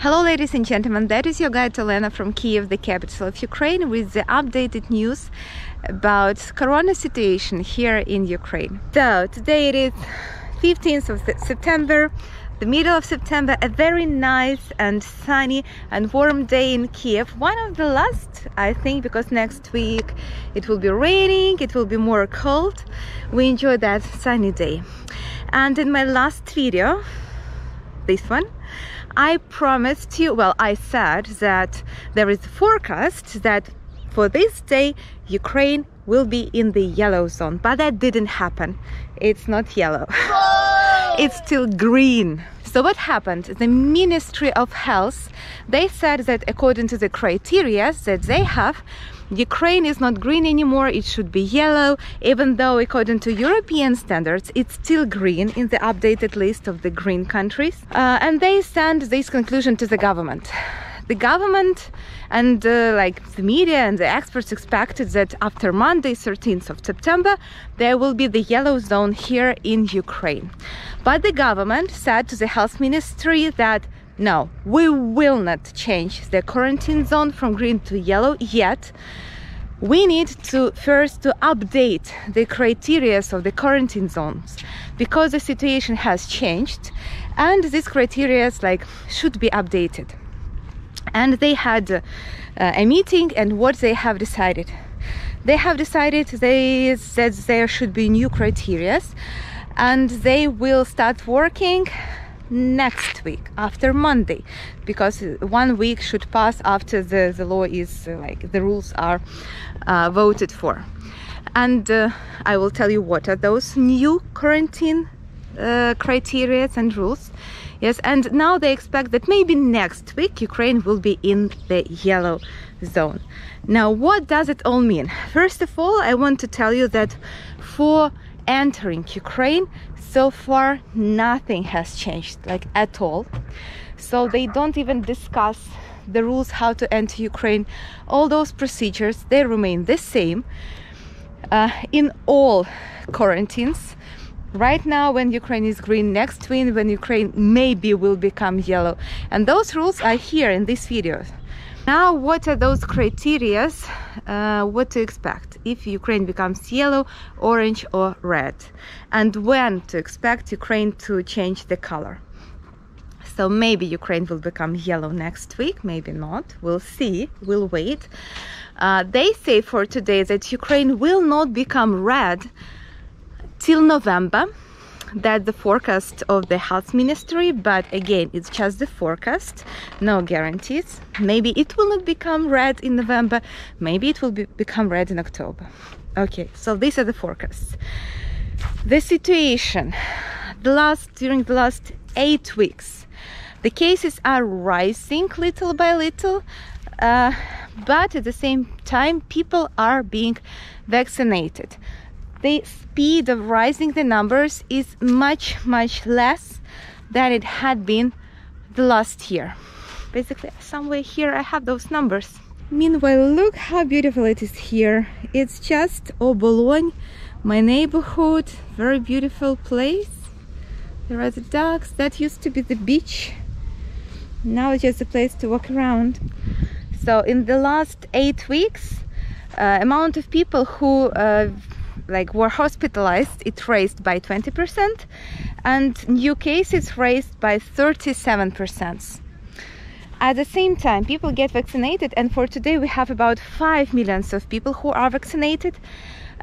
Hello ladies and gentlemen, that is your guide Olena from Kyiv, the capital of Ukraine, with the updated news about corona situation here in Ukraine. So today it is 15th of September, the middle of September, a very nice and sunny and warm day in Kyiv. One of the last, I think, because next week it will be raining, it will be more cold. We enjoy that sunny day. And in my last video, this one, I promised you, well, I said that there is a forecast that for this day Ukraine will be in the yellow zone, but that didn't happen. It's not yellow. It's still green. So what happened? The Ministry of Health, they said that according to the criteria that they have, Ukraine is not green anymore, it should be yellow, even though according to European standards it's still green in the updated list of the green countries. And they sent this conclusion to the government. The government and like the media and the experts expected that after Monday 13th of September there will be the yellow zone here in Ukraine. But the government said to the health ministry that no, we will not change the quarantine zone from green to yellow yet. We need to first to update the criteria of the quarantine zones because the situation has changed and these criteria should be updated. And they had a meeting, and what they have decided? They have decided that there should be new criteria and they will start working next week after Monday, because 1 week should pass after the law is the rules are voted for. And I will tell you what are those new quarantine criteria and rules. Yes, and now they expect that maybe next week Ukraine will be in the yellow zone. Now, what does it all mean? First of all, I want to tell you that for entering Ukraine, so far nothing has changed at all. So they don't even discuss the rules how to enter Ukraine. All those procedures, they remain the same in all quarantines. Right now, when Ukraine is green, next week when Ukraine maybe will become yellow. And those rules are here in this video. Now, what are those criteria? What to expect if Ukraine becomes yellow, orange or red? And when to expect Ukraine to change the color? So maybe Ukraine will become yellow next week, maybe not. We'll see, we'll wait. They say for today that Ukraine will not become red till November. That's the forecast of the health ministry, but again, it's just the forecast, no guarantees. Maybe it will not become red in November, maybe it will become red in October. Okay, so these are the forecasts. The situation during the last 8 weeks, the cases are rising little by little, but at the same time people are being vaccinated. The speed of rising the numbers is much less than it had been the last year. Basically, somewhere here I have those numbers. Meanwhile, look how beautiful it is here. It's just Obolon, my neighborhood, very beautiful place. There are the ducks. That used to be the beach. Now it's just a place to walk around. So in the last 8 weeks, amount of people who were hospitalized, it raised by 20%, and new cases raised by 37%. At the same time, people get vaccinated, and for today we have about 5 million of people who are vaccinated,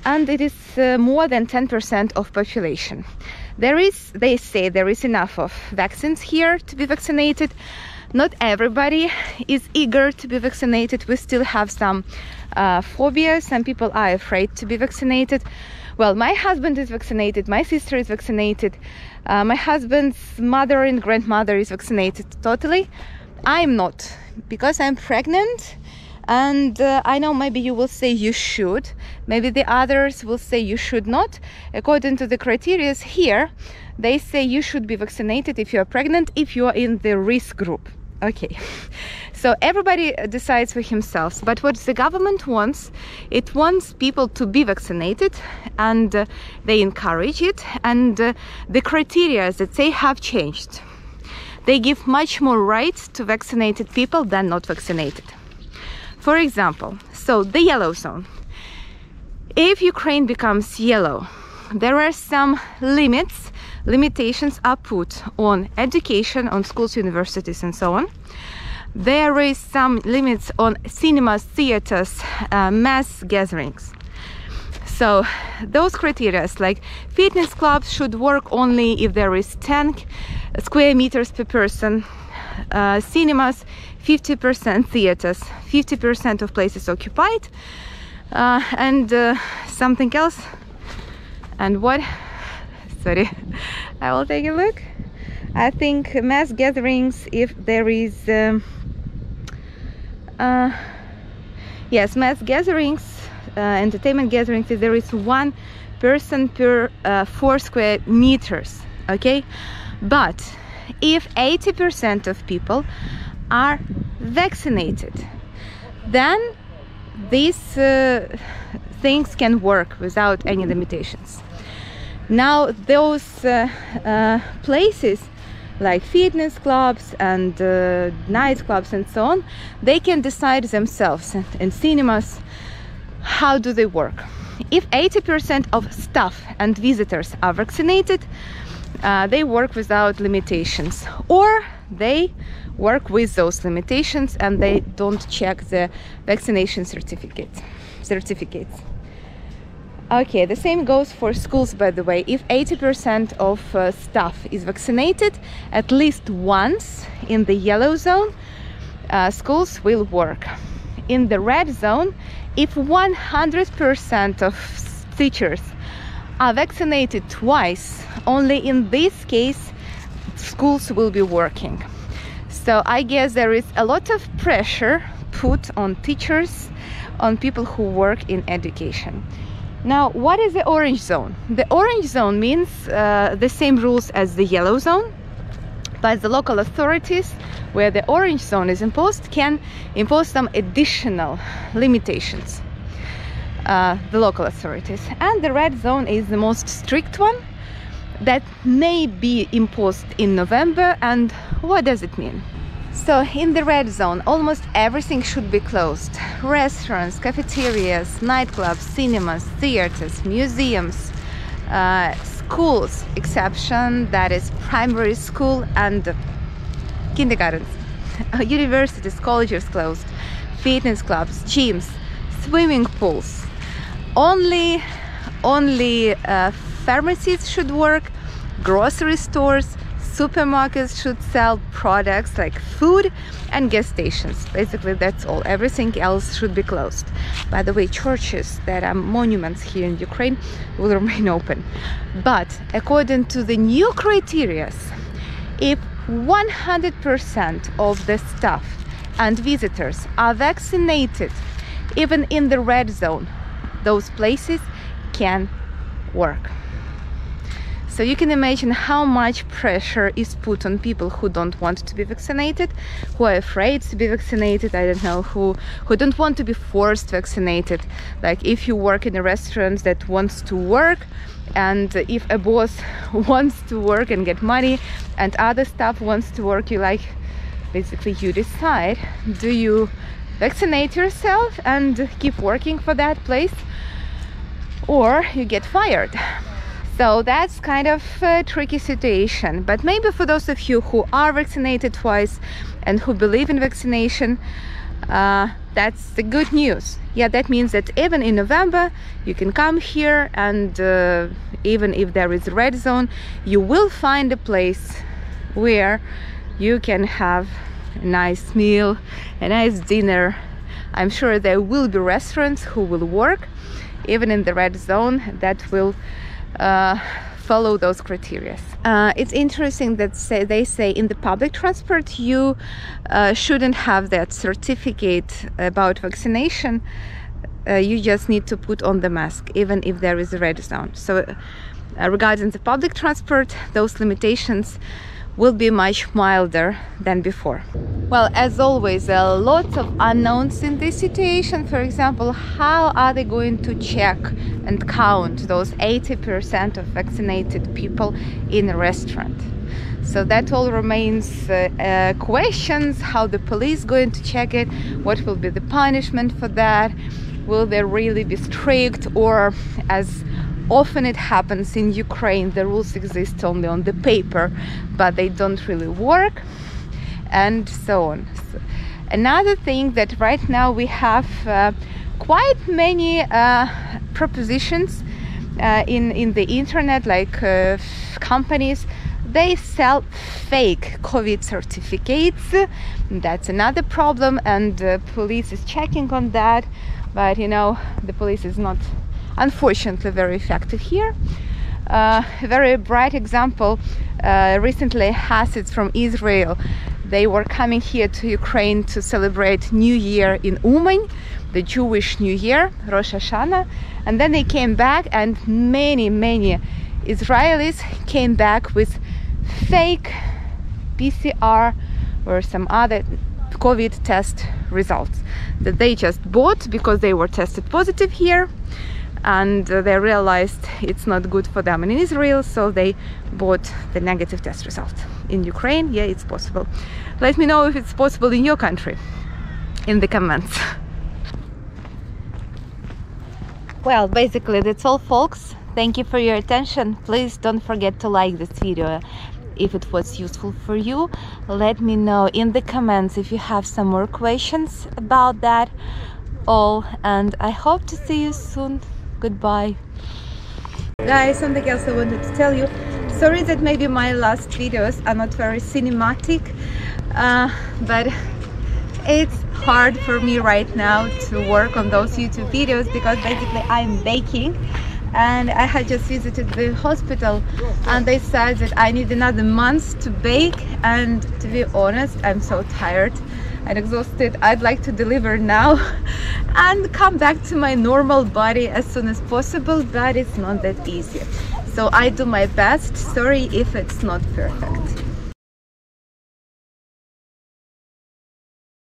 and it is more than 10% of population. They say there is enough of vaccines here to be vaccinated. Not everybody is eager to be vaccinated. We still have some phobias. Some people are afraid to be vaccinated. Well, my husband is vaccinated, my sister is vaccinated, my husband's mother and grandmother is vaccinated totally. I'm not, because I'm pregnant, and I know maybe you will say you should, maybe the others will say you should not. According to the criteria here, they say you should be vaccinated if you are pregnant, if you are in the risk group. Okay, so everybody decides for himself, but what the government wants, it wants people to be vaccinated, and they encourage it, and the criteria that they have changed. they give much more rights to vaccinated people than not vaccinated. For example, so the yellow zone. If Ukraine becomes yellow, there are some limitations are put on education, on schools, universities, and so on. There is some limits on cinemas, theaters, mass gatherings. So those criteria, like fitness clubs should work only if there is 10 square meters per person, cinemas 50%, theaters 50% of places occupied, and something else. And what? Sorry, I will take a look. I think mass gatherings, if there is yes, mass gatherings, entertainment gatherings, if there is 1 person per 4 square meters, okay? But if 80% of people are vaccinated, then these things can work without any limitations. Now those places like fitness clubs and nightclubs and so on, they can decide themselves, and cinemas, how do they work. If 80% of staff and visitors are vaccinated, they work without limitations, or they work with those limitations and they don't check the vaccination certificates. Okay, the same goes for schools, by the way. If 80% of staff is vaccinated at least once in the yellow zone, schools will work. In the red zone, if 100% of teachers are vaccinated twice, only in this case schools will be working. So I guess there is a lot of pressure put on teachers, on people who work in education. Now, what is the orange zone? The orange zone means the same rules as the yellow zone, but the local authorities, where the orange zone is imposed, can impose some additional limitations. The local authorities. And the red zone is the most strict one that may be imposed in November. And what does it mean? So in the red zone, almost everything should be closed. Restaurants, cafeterias, nightclubs, cinemas, theaters, museums, schools, exception that is primary school and kindergartens, universities, colleges closed, fitness clubs, gyms, swimming pools. Only pharmacies should work, grocery stores, supermarkets should sell products like food, and gas stations. Basically, that's all. Everything else should be closed. By the way, churches that are monuments here in Ukraine will remain open. But according to the new criteria, if 100% of the staff and visitors are vaccinated, even in the red zone, those places can work. So you can imagine how much pressure is put on people who don't want to be vaccinated, who are afraid to be vaccinated, I don't know, who don't want to be forced vaccinated. Like if you work in a restaurant that wants to work, and if a boss wants to work and get money and other staff wants to work, basically you decide, do you vaccinate yourself and keep working for that place, or you get fired. So that's kind of a tricky situation. But maybe for those of you who are vaccinated twice and who believe in vaccination, that's the good news. Yeah, that means that even in November you can come here, and even if there is a red zone, you will find a place where you can have a nice meal, a nice dinner. I'm sure there will be restaurants who will work even in the red zone that will follow those criteria. It's interesting that they say in the public transport you shouldn't have that certificate about vaccination. You just need to put on the mask even if there is a red zone. So regarding the public transport, those limitations will be much milder than before. Well, as always, there are lots of unknowns in this situation. For example, how are they going to check and count those 80% of vaccinated people in a restaurant? So that all remains questions, how the police going to check it, what will be the punishment for that, will they really be strict, or as often it happens in Ukraine, the rules exist only on the paper, but they don't really work, and so on. So another thing that right now we have quite many propositions in the internet, like companies, they sell fake COVID certificates. That's another problem, and the police is checking on that, but you know, the police is not, unfortunately, very effective here. A very bright example, recently Hasids from Israel, they were coming here to Ukraine to celebrate New Year in Uman, the Jewish New Year, Rosh Hashanah, and then they came back, and many Israelis came back with fake PCR or some other COVID test results that they just bought because they were tested positive here, and they realized it's not good for them in Israel, so they bought the negative test result. In Ukraine, yeah, it's possible. Let me know if it's possible in your country in the comments. Well, basically that's all, folks. Thank you for your attention. Please don't forget to like this video if it was useful for you. Let me know in the comments if you have some more questions about that all, and I hope to see you soon. Goodbye. Guys, something else I wanted to tell you. Sorry that maybe my last videos are not very cinematic, but it's hard for me right now to work on those YouTube videos because basically I'm baking, and I had just visited the hospital and they said that I need another month to bake, and to be honest, I'm so tired and exhausted. I'd like to deliver now and come back to my normal body as soon as possible, but it's not that easy. So I do my best. Sorry if it's not perfect.